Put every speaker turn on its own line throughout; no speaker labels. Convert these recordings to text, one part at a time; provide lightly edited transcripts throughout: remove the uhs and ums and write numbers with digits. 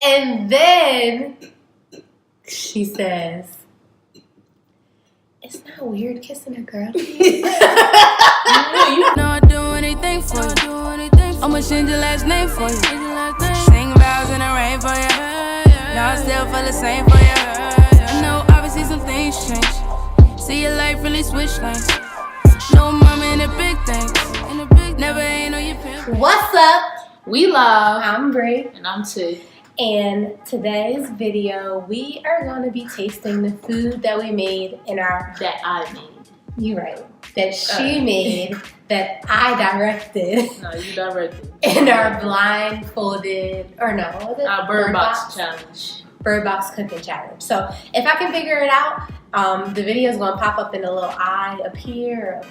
And then she says, "It's not weird kissing a girl."
You not do anything for you. I'ma change your last name for you. Sing vows in the rain for you. Y'all still feel the same for you. I know obviously some things change. See your life really switch lanes. No mama in the big things. Never ain't on your pimp.
What's up?
We love.
I'm Bree.
And I'm T.
And today's video, we are going to be tasting the food that we made in our...
That I made.
You're right. That she made, that I directed.
No, you directed.
In our blindfolded, or no, what was it?
Our Birdbox challenge.
Birdbox Cooking challenge. So if I can figure it out, the video is going to pop up in a little eye up here,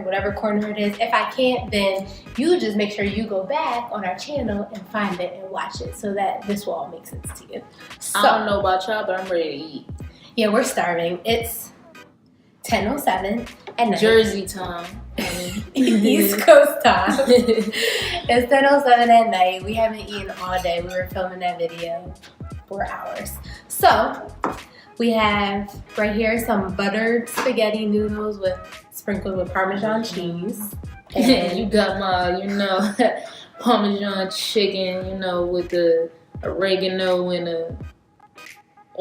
whatever corner it is. If I can't, then you just make sure you go back on our channel and find it and watch it so that this will all make sense to you. So,
I don't know about y'all, but I'm ready to eat.
Yeah, we're starving. It's 10:07 at night.
Jersey time.
East Coast time. It's 10:07 at night. We haven't eaten all day. We were filming that video for hours. So we have right here some buttered spaghetti noodles sprinkled with Parmesan cheese.
And you got my, Parmesan chicken, with the oregano and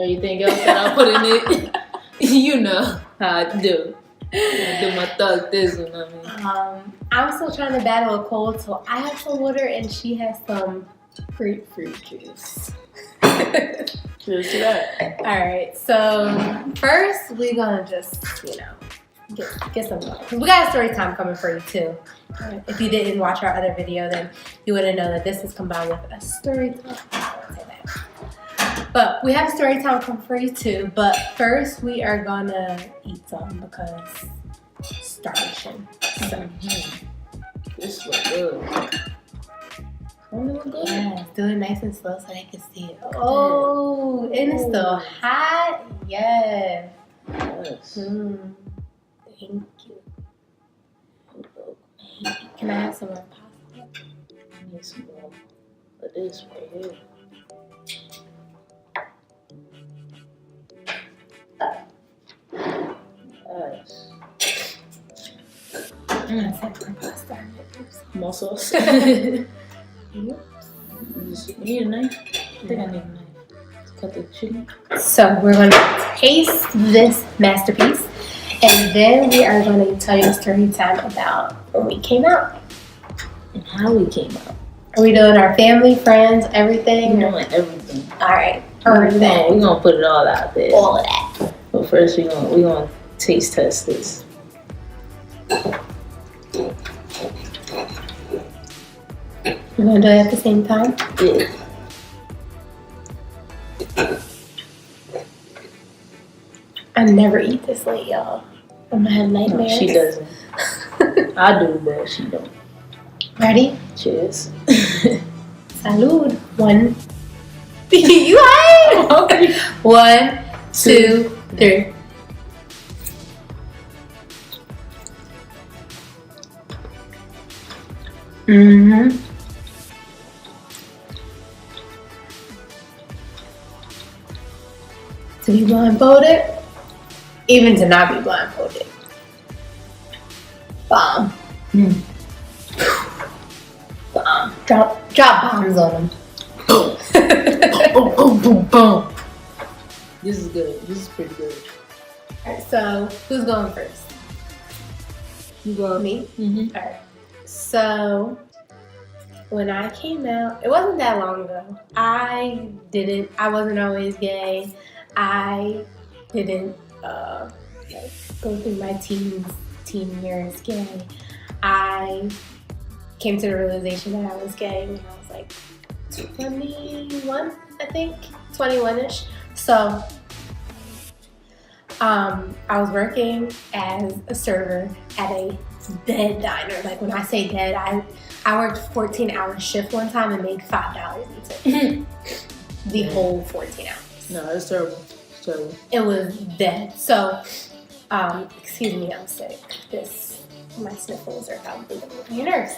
everything else that I put in it. You know how I do. I do my thug thizzle,
I'm still trying to battle a cold, so I have some water and she has some grapefruit juice.
Cheers to that.
Alright, so first we're gonna just, get some water. We got a story time coming for you too. If you didn't watch our other video, then you wouldn't know that this is combined with a story time. I won't say that. But we have a story time coming for you too. But first we are gonna eat some because starvation. So
This looks good.
yeah, do it nice and slow so they can see it. Oh, and it's still hot. Yes.
Yes.
Thank you. Can I have some more pasta?
I need some more of this right here. Nice. More sauce. You need a knife? I think I need a knife to cut the chicken.
So we're going to taste this masterpiece, and then we are going to tell you a story time about when we came out
and how we came out.
Are we doing our family, friends, everything?
We're doing everything.
All right,
everything. We're gonna put it all out there.
All of that.
But first, we're gonna taste test this.
We're gonna do it at the same time?
Yeah.
I never eat this late, y'all. I'm gonna have nightmares.
No, she doesn't. I do, but she don't.
Ready?
Cheers.
Salud. One. You high? 1, 2, 3. To be blindfolded, even to not be blindfolded. Bomb. Bomb. Drop bombs on them.
Boom. Boom, boom, boom, boom. This is good. This is pretty good.
Alright, so who's going first?
You go.
Me? Alright. So when I came out, it wasn't that long ago. I wasn't always gay. I didn't go through my teen years gay. I came to the realization that I was gay when I was like 21, I think, 21-ish. So I was working as a server at a dead diner. Like when I say dead, I worked 14-hour shift one time and made $5 in tip. The whole 14 hours.
No, it's terrible. It's terrible.
It was dead. So, excuse me, I'm sick. My sniffles are probably getting on your nerves.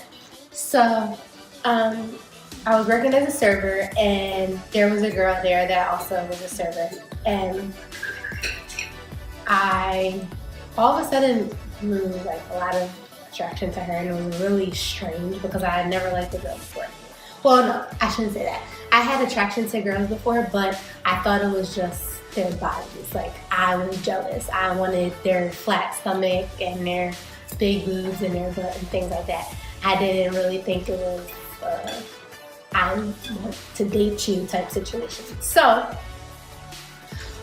So, I was working as a server, and there was a girl there that also was a server, and I all of a sudden grew like a lot of attraction to her, and it was really strange because I had never liked a girl before. Well, no, I shouldn't say that. I had attraction to girls before, but I thought it was just their bodies. Like, I was jealous. I wanted their flat stomach and their big boobs and their butt and things like that. I didn't really think it was I want to date you type situation. So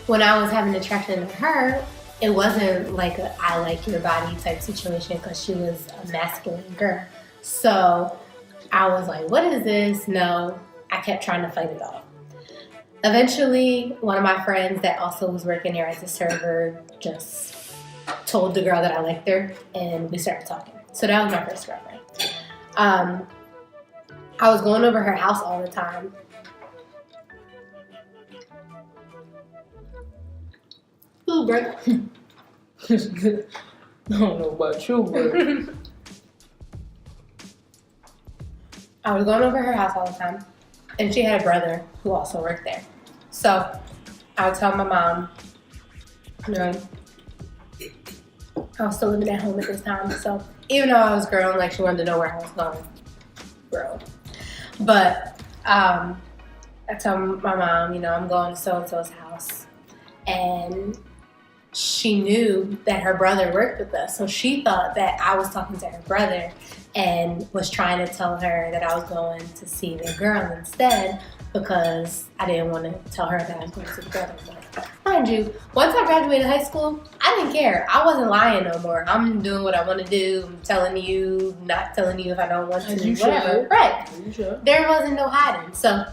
when I was having attraction to her, it wasn't like a I like your body type situation because she was a masculine girl. So I was like, what is this? No, I kept trying to fight it off. Eventually, one of my friends that also was working there as a server just told the girl that I liked her, and we started talking. So that was my first girlfriend. I was going over her house all the time. Ooh, bro.
I don't know about you, but
I was going over her house all the time, and she had a brother who also worked there. So I would tell my mom, you know, I was still living at home at this time. So even though I was growing, like she wanted to know where I was going, grow. But I tell my mom, you know, I'm going to so-and-so's house, and she knew that her brother worked with us, so she thought that I was talking to her brother and was trying to tell her that I was going to see the girl instead because I didn't want to tell her that I was going to see the brother. But mind you, once I graduated high school, I didn't care. I wasn't lying no more. I'm doing what I want to do. I'm telling you, not telling you if I don't want to.
You
whatever.
should.
Right.
You should.
There wasn't no hiding. So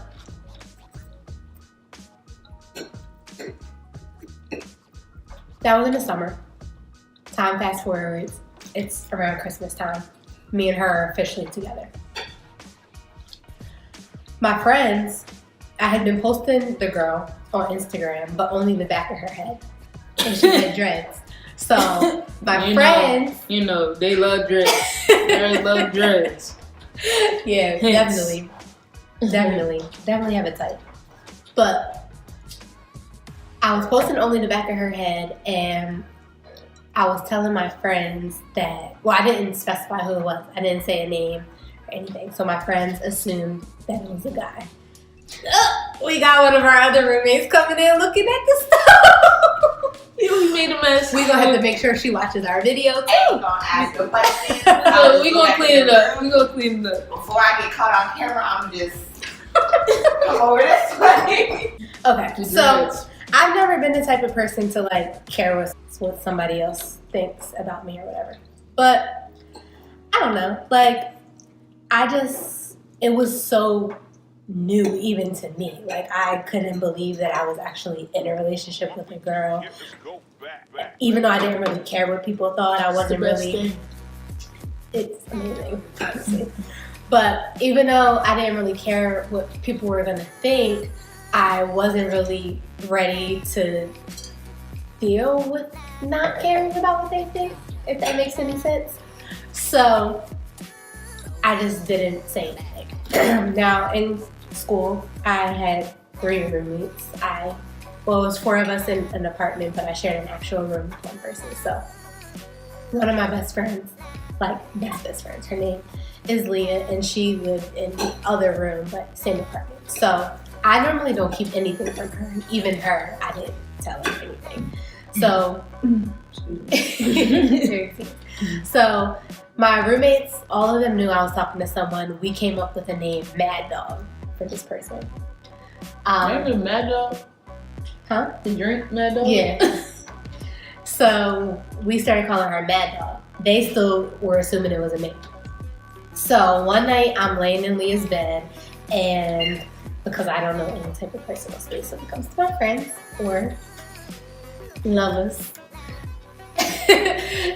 that was in the summer. Time fast forwards. It's around Christmas time. Me and her are officially together. My friends, I had been posting the girl on Instagram, but only the back of her head. And she had dreads. So my friends...
You know, they love dreads. Girls love dreads.
Yeah, definitely. Definitely have a type. But I was posting only the back of her head, and I was telling my friends that, well, I didn't specify who it was. I didn't say a name or anything. So my friends assumed that it was a guy. We got one of our other roommates coming in looking at the stuff.
We made a mess.
We're going to have to make sure she watches our video too.
I'm gonna ask a question.
So we gonna clean it up. We gonna clean it up.
Before I get caught on camera, I'm just come over this way.
Okay, so I've never been the type of person to like care what somebody else thinks about me or whatever. But I don't know, like it was so new even to me. Like I couldn't believe that I was actually in a relationship with a girl. Even though I didn't really care what people thought, I wasn't really. It's amazing, honestly. But even though I didn't really care what people were gonna think, I wasn't really ready to deal with not caring about what they think, if that makes any sense. So I just didn't say anything. Now in school, I had 3 roommates. It was 4 of us in an apartment, but I shared an actual room with one person. So one of my best friends, like best friends, her name is Leah, and she lived in the other room, but same apartment. So I normally don't keep anything from her, and even her, I didn't tell her anything. So, so my roommates, all of them knew I was talking to someone. We came up with a name, Mad Dog, for this person.
Remember Mad Dog?
Huh?
The drink Mad Dog?
Yeah. So we started calling her Mad Dog. They still were assuming it was a name. So one night I'm laying in Leah's bed, and because I don't know any type of personal space when it comes to my friends or lovers.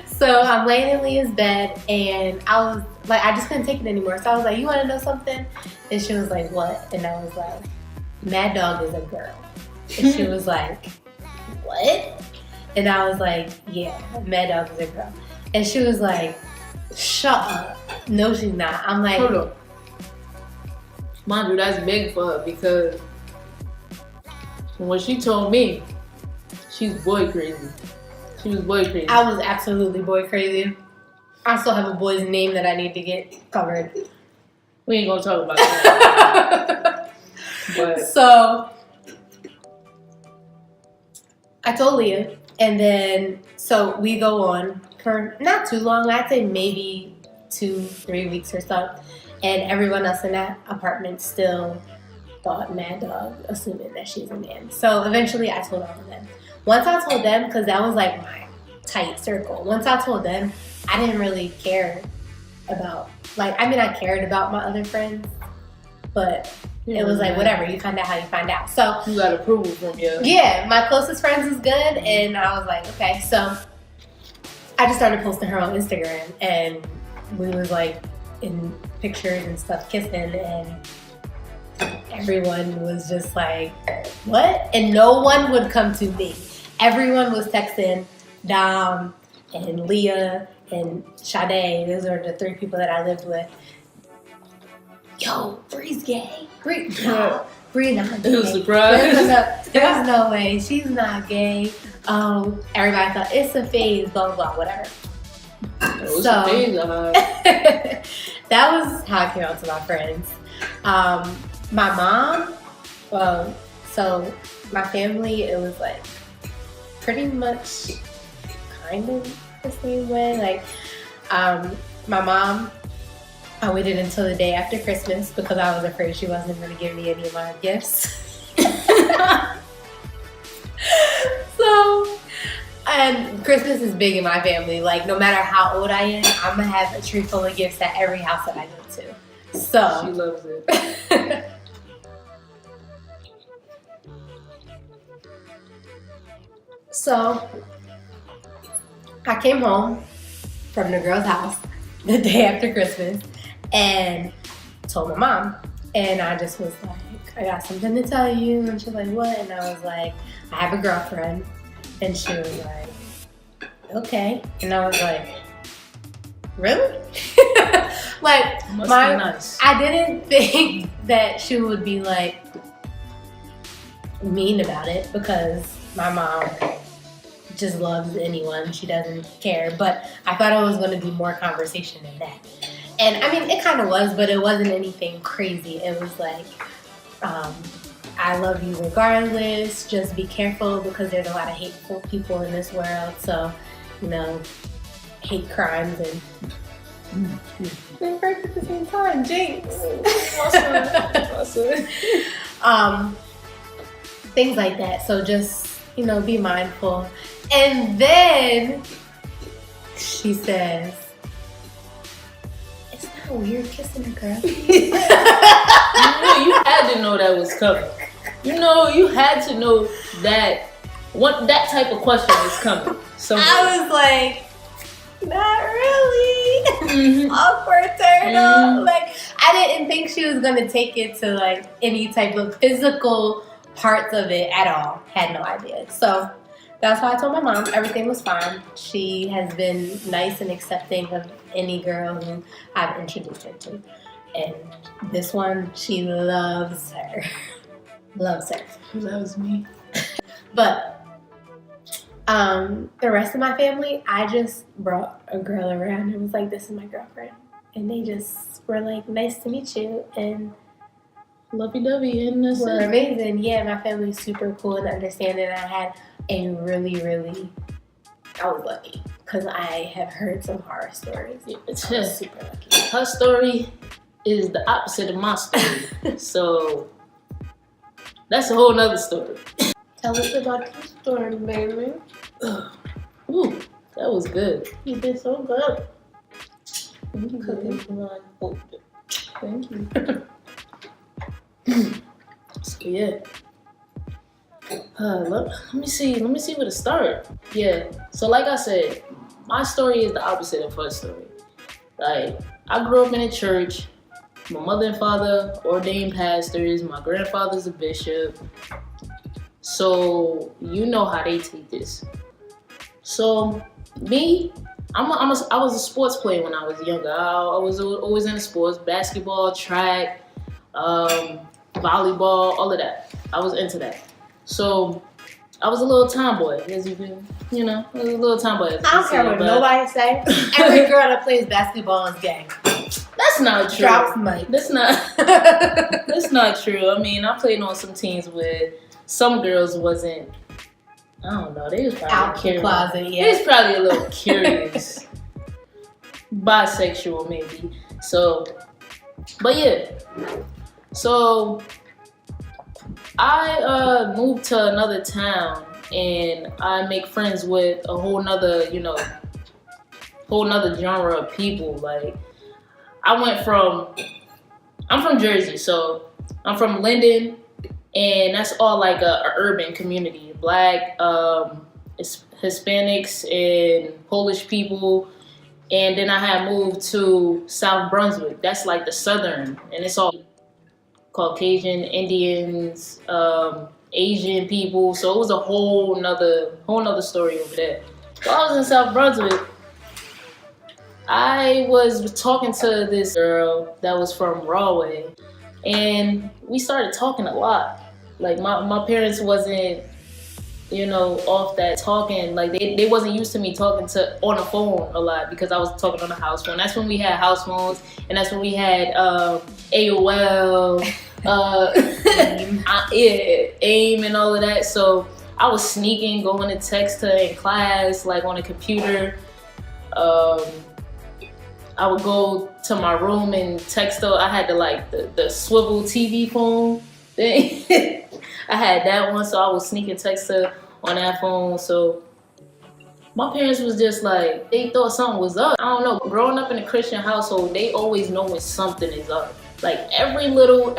So I'm laying in Leah's bed, and I was like, I just couldn't take it anymore. So I was like, you want to know something? And she was like, what? And I was like, Mad Dog is a girl. And she was like, what? And I was like, yeah, Mad Dog is a girl. And she was like, shut up. No, she's not. I'm like,
hold up. Mind you, that's big for her because when she told me, she's boy crazy. She was boy crazy.
I was absolutely boy crazy. I still have a boy's name that I need to get covered.
We ain't gonna talk about that. But
So I told Leah, and then so we go on for not too long. I'd say maybe 2-3 weeks or so, and everyone else in that apartment still thought Mad Dog, assuming that she's a man. So eventually, I told all of them. Once I told them, because that was like my tight circle. Once I told them, I didn't really care about I cared about my other friends, but it was like whatever. You find out how you find out. So
you got approval from you.
Yeah, my closest friends was good, and I was like, okay. So I just started posting her on Instagram, and we was like in pictures and stuff, kissing, and everyone was just like, what? And no one would come to me. Everyone was texting Dom and Leah and Sade. Those are the 3 people that I lived with. Yo, Bree's gay. Bree not gay.
Surprise.
There's no way. She's not gay. Everybody thought it's a phase, blah, blah, blah, whatever. That was how I came out to my friends. My mom, so my family, it was like pretty much kind of the same way. Like, my mom, I waited until the day after Christmas because I was afraid she wasn't going to give me any of my gifts. So, and Christmas is big in my family. Like, no matter how old I am, I'm going to have a tree full of gifts at every house that I go to. So
she loves it.
So I came home from the girl's house the day after Christmas and told my mom. And I just was like, I got something to tell you. And she's like, what? And I was like, I have a girlfriend. And she was like, okay. And I was like, really? Like,
Must be nice.
I didn't think that she would be like mean about it because my mom just loves anyone. She doesn't care. But I thought it was going to be more conversation than that. And I mean, it kind of was, but it wasn't anything crazy. It was like, I love you regardless. Just be careful because there's a lot of hateful people in this world. So, you know, hate crimes and they work at the same time. Jinx. Things like that. So just, you know, be mindful. And then she says, "It's not weird kissing a girl."
You had to know that was coming. You had to know that that type of question was coming. So
I was like, not really. Awkward turtle. Like, I didn't think she was gonna take it to like any type of physical parts of it at all. Had no idea. So that's why I told my mom everything was fine. She has been nice and accepting of any girl who I've introduced her to. And this one, she loves her. Loves her.
She loves me.
But the rest of my family, I just brought a girl around and was like, this is my girlfriend. And they just were like, nice to meet you. And
lovey-dovey in the
we're amazing. Yeah, my family's super cool and understanding. I had a really, I was lucky because I have heard some horror stories.
Yeah, it's
I was super lucky.
Her story is the opposite of my story. So that's a whole nother story.
Tell us about your story, baby.
Ooh, that was good.
You did so good.
Cooking blindfolded. Thank you. So yeah. Let me see where to start. Yeah. So like I said, my story is the opposite of her story. Like, I grew up in a church. My mother and father ordained pastors. My grandfather's a bishop. So you know how they take this. So me, I was a sports player when I was younger. I was always in sports, basketball, track, volleyball, all of that. I was into that. So I was a little tomboy, as you can, I was a little tomboy.
I don't care what nobody say. Every girl that plays basketball is gay.
That's not true.
Drops mic.
That's not true. I mean, I played on some teams where some girls wasn't. I don't know. They was probably
out the closet. Yeah,
they was probably a little curious, bisexual maybe. So, but yeah. So I moved to another town and I make friends with a whole nother genre of people. Like I'm from Jersey, so I'm from Linden, and that's all like a urban community. Black, Hispanics, and Polish people. And then I had moved to South Brunswick. That's like the southern, and it's all Caucasian, Indians, Asian people. So it was a whole nother story over there. While I was in South Brunswick, I was talking to this girl that was from Rahway, and we started talking a lot. Like my parents wasn't, off that talking. Like they wasn't used to me talking on the phone a lot because I was talking on the house phone. That's when we had house phones, and that's when we had AOL, AIM, and all of that. So I was sneaking, going to text her in class, like on a computer. I would go to my room and text her. I had the swivel TV phone thing. I had that one, so I would sneak and text her on that phone. So my parents was just like, they thought something was up. I don't know. Growing up in a Christian household, they always know when something is up. Like every little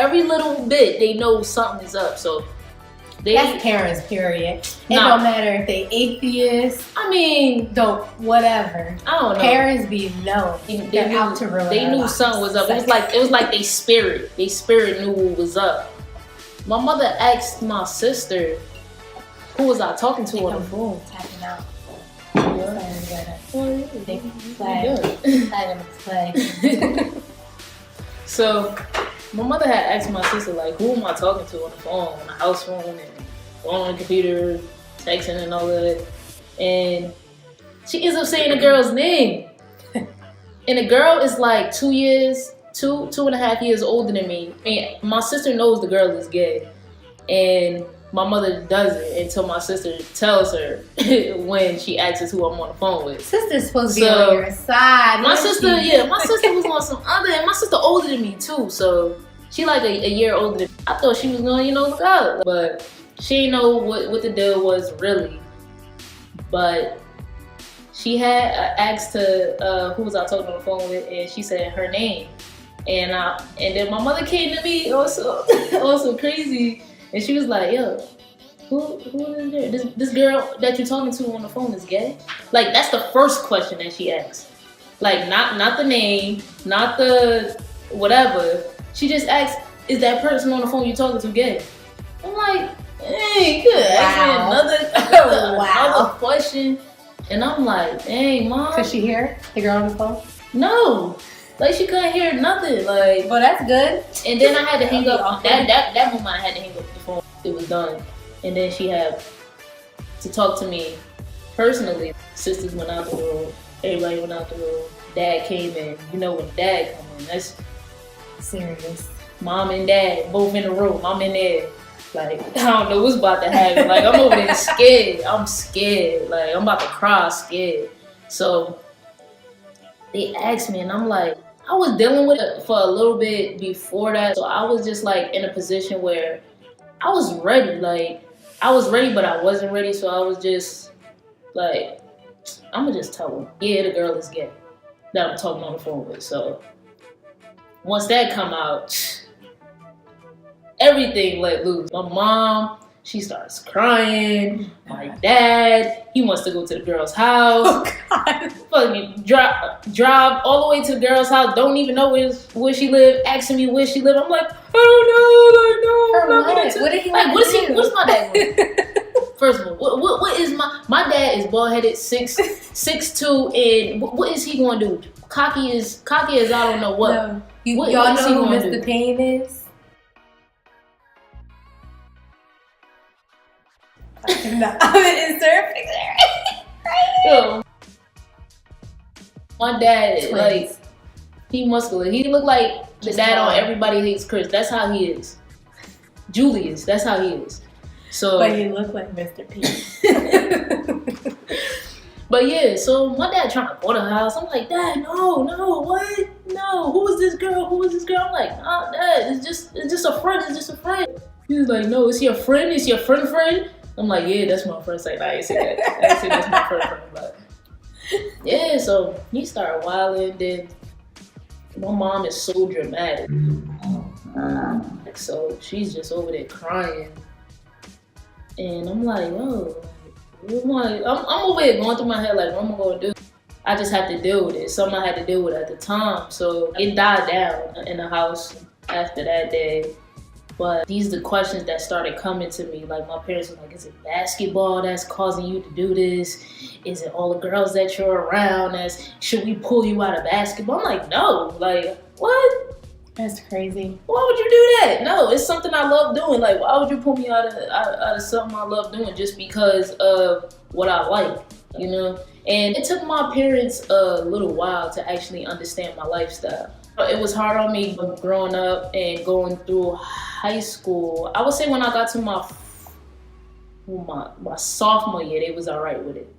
bit, they know something is up. So
that's parents, period. It don't matter if they atheists.
I mean,
whatever.
I don't know.
Parents be known. They're out to ruin.
They knew something was up. It was like they spirit knew what was up. My mother asked my sister, who was I talking to on the phone?
Tapping out.
So my mother had asked my sister, like, who am I talking to on the phone, on the house phone, and on the computer, texting and all that. And she ends up saying the girl's name. And the girl is like 2 and a half years older than me. And my sister knows the girl is gay. And my mother doesn't until my sister tells her when she asks who I'm on the phone with.
Sister's supposed to be on your side.
My sister was on some other, and my sister older than me too, so she like a year older than me. I thought she was gonna, look out, but she didn't know what the deal was really. But she had asked her who was I talking on the phone with, and she said her name, and then my mother came to me also crazy. And she was like, yo, who is there? This girl that you're talking to on the phone is gay? Like, that's the first question that she asked. Like, not the name, not the whatever. She just asked, is that person on the phone you're talking to gay? I'm like, hey, good. Ask me another question. And I'm like, dang, Mom.
Could she hear the girl on the phone?
No. Like, she couldn't hear nothing. Like,
well, that's good. And
then I had to hang up. That moment I had to hang up the phone. It was done. And then she had to talk to me personally. Sisters went out the room. Everybody went out the room. Dad came in. When Dad come in, that's
serious.
Mom and Dad both in the room. I'm in there. Like, I don't know what's about to happen. Like, I'm over there scared. I'm scared. Like, I'm about to cry scared. So they asked me, and I'm like, I was dealing with it for a little bit before that. So I was just like in a position where I was ready. Like, I was ready, but I wasn't ready. So I was just like, I'm gonna just tell them, yeah, the girl is gay that I'm talking on the phone with. So once that come out, everything let loose. My mom, she starts crying. My dad, he wants to go to the girl's house.
Oh, God.
Fucking drive all the way to the girl's house. Don't even know where she lived. Asking me where she lived. I'm like, I don't know. Like, no.
What did he
like? What's my dad doing? First of all, what is my dad is bald headed, 6'2", and what is he going to do? Cocky as I don't know what.
No. Y'all know who Mr. Payne is? No, I'm in syrup right?
Yo, my dad,
Twins.
like, he muscular. He look like the
Just
dad on
tall.
Everybody Hates Chris. That's how he is. Julius, that's how he is. So,
But you look like Mr. P.
but yeah, so my dad trying to go to the house. I'm like, Dad, no, what? No, who is this girl? I'm like, nah, Dad, it's just a friend. He's like, no, it's your friend? It's your friend? I'm like, yeah, that's my friend. It's like, nah, I ain't say that. I ain't say that's my friend. But yeah, so he started wilding. Then my mom is so dramatic. So she's just over there crying. And I'm like, oh, I'm over here going through my head like, what am I gonna do? I just had to deal with it. Something I had to deal with at the time. So it died down in the house after that day. But these are the questions that started coming to me. Like my parents were like, is it basketball that's causing you to do this? Is it all the girls that you're around? Should we pull you out of basketball? I'm like, no, like, what?
That's crazy.
Why would you do that? No, it's something I love doing. Like, why would you pull me out of something I love doing just because of what I like, you know? And it took my parents a little while to actually understand my lifestyle. It was hard on me growing up and going through high school. I would say when I got to my sophomore year, they was all right with it.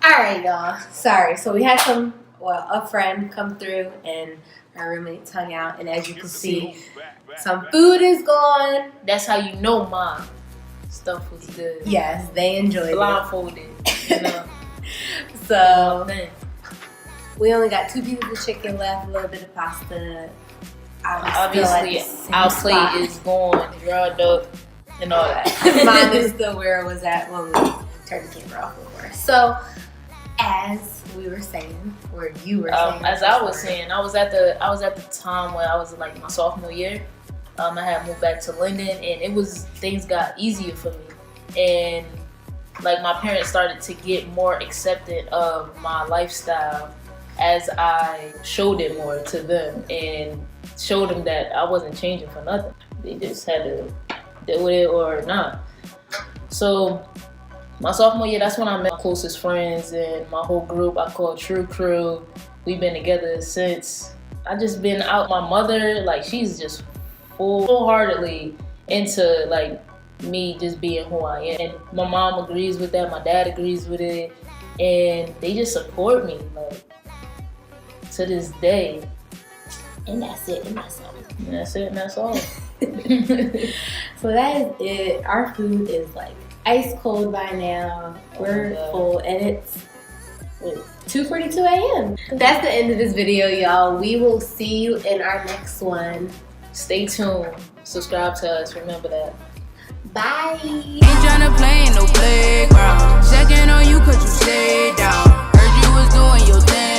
All right, y'all. Sorry. So we had a friend come through and our roommates hung out. And as you can see, some food is gone.
That's how you know my stuff was good.
Yes, they enjoyed
Blindfolded, you know.
So we only got 2 pieces of chicken left, a little bit of pasta.
Obviously, our plate is gone, drugged up, and all that.
Mine is still where it was at when we turned the camera off before. So, as we were saying, or you were saying,
as I was saying, I was at the time when I was like my sophomore year. I had moved back to London, and things got easier for me, and like my parents started to get more accepting of my lifestyle as I showed it more to them and showed them that I wasn't changing for nothing. They just had to deal with it or not. So my sophomore year, that's when I met my closest friends and my whole group I call True Crew. We've been together since. I just been out. My mother, like, she's just full-heartedly into like me just being who I am. And my mom agrees with that, my dad agrees with it, and they just support me like to this day.
and that's it, and that's all.
And that's it, and that's all.
So that is it. Our food is like ice cold by now. We're full, and it's 2:42 a.m. That's the end of this video, y'all. We will see you in our next one.
Stay tuned. Subscribe to us. Remember that.
Bye.
Ain't tryna play in no playground. Checking on you 'cause you stayed down. Heard you was doing your thing.